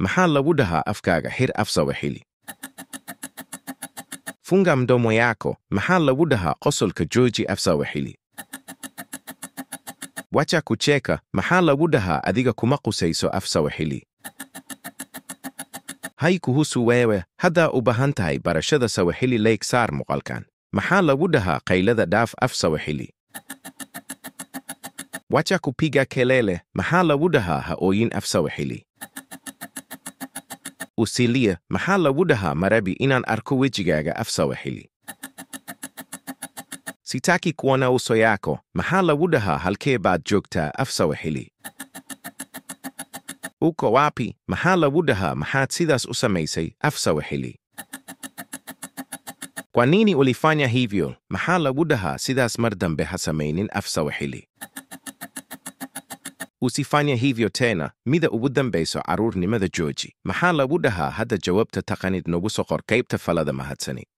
maxaa lagu dhahaa afkaaga xir af Swahili? Funga mdomo yako, maxaa lagu dhahaa qosolka jooji af Swahili? Wacha kucheka, maxaa lagu dhahaa adiga kuma qusayso af Swahili? Hay kuhusu wewe, haddaa u baahan tahay barashada Swahili like saar muuqaalkan. Maxaa lagu dhahaa qaylada dhaaf af Swahili? Wacha kupiga kelele, maxaa lagu dhahaa ha ooyin af Swahili? Usilie, maxaa lagu dhahaa marabi inaan arko wejigaaga af Swahili? Sitaki kuona uso yako, maxaa lagu dhahaa halkee baad joogtaa af Swahili? Uko wapi, maxaa lagu dhahaa maxaad sidaas u samaysay af Swahili? Kwa nini ulifanya hivyo, maxaa lagu dhahaa sidaas mar dambe ha samaynin af Swahili? Usifanye hivyo tena, mida ugu dambeyso caruurnimada jooji. Maxaa lagu dhahaa hadda jawaabta taqanid nagu soo qor qaybta falada mahadsani.